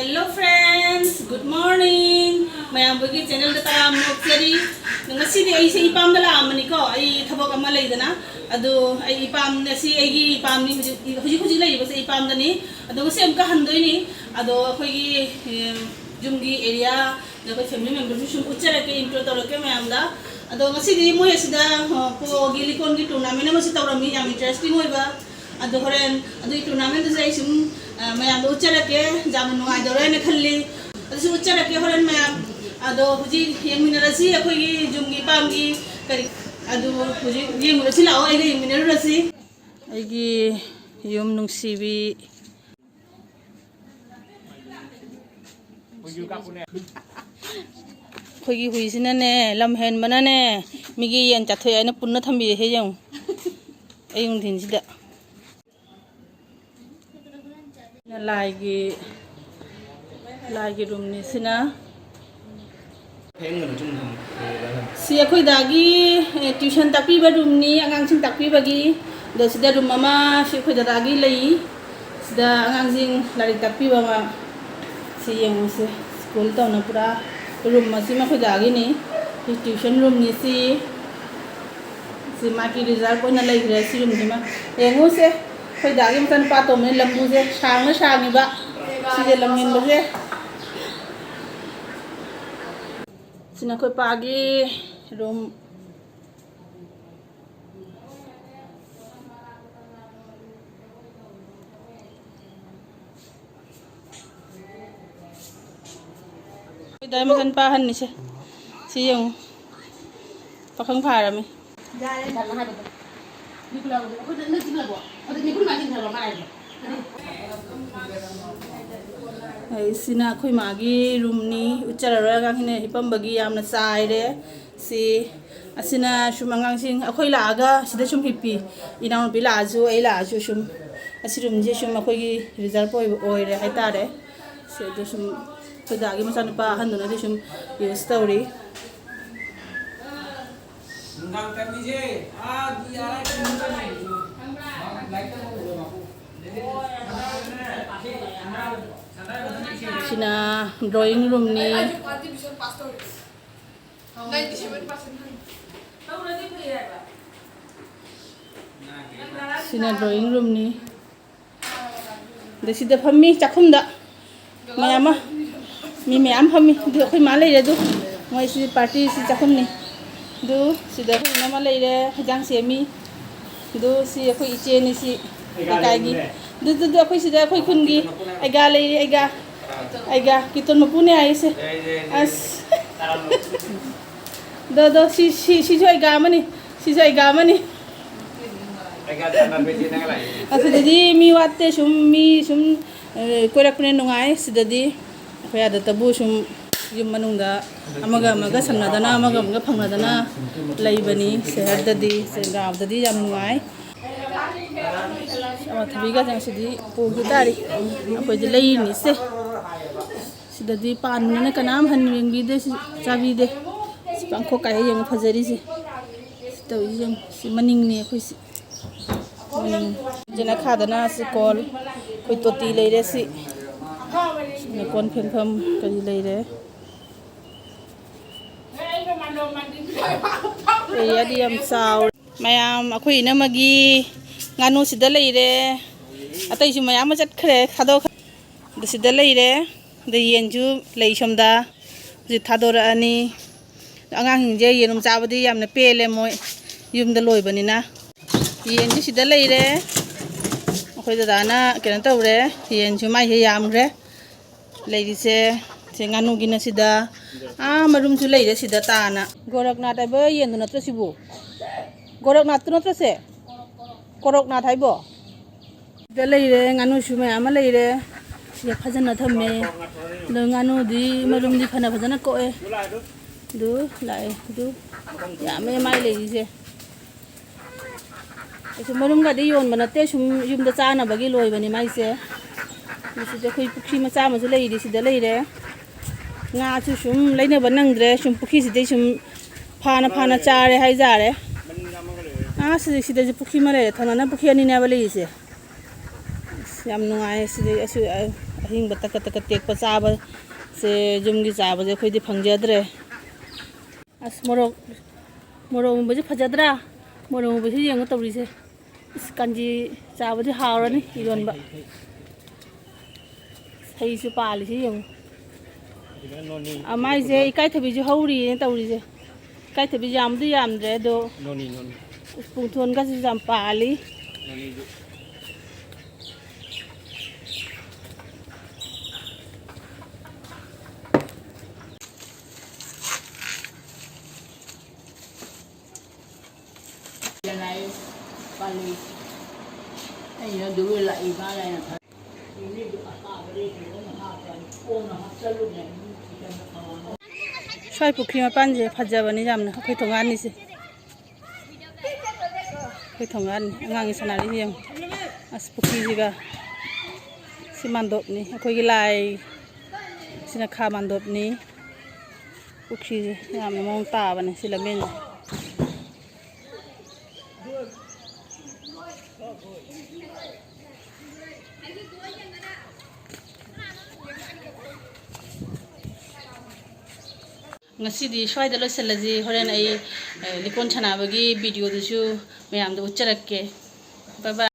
Hello friends! Good morning! Mayam bagi channel da taram noksari. Ngasi di ay sa ipam da lam ni ko ay thabok ama lay dana. Ado ay ipam na si ay ipam ni huji lay ba sa ipam da ni. Ado ngasi am ka handoy ni. Ado khoi jumgi area da ko family member shum uchara ke intro tawra ke mayam da. Ado ngasi di mo yasida po gilikon gi tournament na si tawrami yam interesting hoy ba. Ado horen ado tournament da say sum mayam do uchara ke jamu nuai do re ne khalli ado uchara ke horen mayam ado huji yeminarasi akhoi gi jumgi pamgi kari ado huji yemurasi lao ai gi yeminarasi ai gi yum nungsibi khoi gi hui sina ne lam hen bana ne migi yen chathoi ai na punna thambi he jang ai ung thin sida lagi room ni sina si akhoi dagi tuition takpi ba room ni angang sing takpi bagi do sida room mama si akhoi dagi lei sida angang sing lari takpi ba ma si yang se school ta na pura room ma si ma akhoi dagi ni tuition room ni si ma ki result ko na lei re si room ni ma engo se khoi dagi matan pa to me lambu je sang na sang ba si je lamin ba je sina khoi pagi room khoi dai matan pa han ni se si yung pakhang phara mi ai sina khoi magi room ni uchara ra gang hine hipam bagi yamna sai re si asina shumangang sing akhoi la ga sida shum hipi inaun pi la ju ai la ju shum asi room je shum akhoi gi result oi re hai ta re se do shum khoda gi masan pa han na de shum use story ngang kan ni je a di ara kan ni sina drawing room ni sina drawing room ni de sida phammi chakhum da mayama mi mayam phammi de khoi ma lei re du moi si party si chakhum ni du sida khoi na ma lei re jang semi du si khoi iche ni si kai gi du khoi sida khoi khun gi aiga lei aiga kiton mapune ai se as do si joi ga mani si joi ga mani aiga tan be tin ngai asu di mi watte sum korak pune nungai sidadi khoi ada tabu sum yum manungda amaga samnadana amaga phangnadana leibani shehar dadi gav dadi yam nungai ama thabiga jang sidi pogi tari akoi de lei ni se sidadi pan ne kanam han wengi de chabi de pangkho kai yang phajari se to yang si maning ni khoi si maning jena khadana si kol khoi toti leire si ne kon phenpham kari leire ya di am saw mayam akhoi na magi nganu sida leire atai ju mayam chat khre khado de sida leire de yenju lei somda ji thadora ani angang je yenum chabadi yamna pele moi yumda loi banina yenju sida leire akhoi da na kenan tawre yenju mai he yamre leiri se nganu gina sida marum ju leire sida ta na goraknath ai ba yendu natra sibu goraknath tu natra se koroknath hai bo da leire nganu sumai ama leire si phajana thamme do nganu di marum di phana phajana ko e du lai du ya me mai leiri se so marum ga di yon banate sum yum da cha na bagi loi bani mai se si da khoi pukhi ma cha ma ju leiri si da leire nga chu sum leine banang dre sum pukhi si dei sum phana cha re hai ja re si da pukhi ma le thana na pukhi ani na ba leiri se yam nungai si ꯑꯍꯤꯡꯕ ꯇꯛꯀ ꯇꯛꯀ ꯇꯦꯛꯄ ꯆꯥꯕꯁꯦ ꯌꯨꯝꯒꯤ ꯆꯥꯕꯁꯦ ꯑꯩꯈꯣꯏꯗꯤ ꯐꯪꯖꯗ꯭ꯔꯦ ꯑꯁ ꯃꯣꯔꯣꯛ ꯎꯕꯁꯦ ꯐꯖꯗ꯭ꯔꯥ ꯃꯣꯔꯣꯛ ꯎꯕꯁꯦ ꯌꯦꯡꯉꯣ ꯇꯧꯔꯤꯁꯦ ꯑꯁ ꯀꯥꯟꯖꯤ ꯆꯥꯕꯗꯤ ꯍꯥꯎꯔꯅꯤ ꯏꯔꯣꯟꯕ ꯍꯩꯁꯨ ꯄꯥꯜꯂꯤꯁꯤ ꯌꯦꯡꯉꯣ ꯃꯥꯏꯁꯦ ꯏꯀꯥꯏꯊꯕꯤꯁꯨ ꯍꯧꯔꯤꯌꯦ ꯇꯧꯔꯤꯁꯦ ꯏꯀꯥꯏꯊꯕꯤ ꯌꯥꯝꯗꯤ ꯌꯥꯝꯗ꯭ꯔꯦ ꯑꯗꯣ ꯄꯨꯡꯊꯣꯟꯒꯁꯨ ꯌꯥꯝ ꯄꯥꯜꯂꯤ ꯁ꯭ꯋꯥꯏ ꯄꯨꯈ꯭ꯔꯤ ꯃꯄꯥꯟꯁꯦ ꯐꯖꯕꯅꯤ ꯌꯥꯝꯅ ꯑꯩꯈꯣꯏ ꯊꯣꯡꯒꯥꯟꯅꯤꯁꯦ ꯑꯩꯈꯣꯏ ꯊꯣꯡꯒꯥꯟꯅꯤ ꯑꯉꯥꯡꯒꯤ ꯁꯥꯟꯅꯔꯤꯁꯦ ꯌꯦꯡꯉꯣ ꯑꯁ ꯄꯨꯈ꯭ꯔꯤꯁꯤꯒ ꯁꯤ ꯃꯥꯟꯗꯣꯞꯅꯤ ꯑꯩꯈꯣꯏꯒꯤ ꯂꯥꯏ ꯁꯤꯅ ꯈꯥ ꯃꯥꯟꯗꯣꯞꯅꯤ ꯄꯨꯈ꯭ꯔꯤꯁꯦ ꯌꯥꯝꯅ ꯃꯑꯣꯡ ꯇꯥꯕꯅꯦ ꯁꯤ ꯂꯝꯕꯦꯟꯁꯦ ngasi swada loisalaji horen ai likon sanabagi video dusu mayam da uccarakke bye bye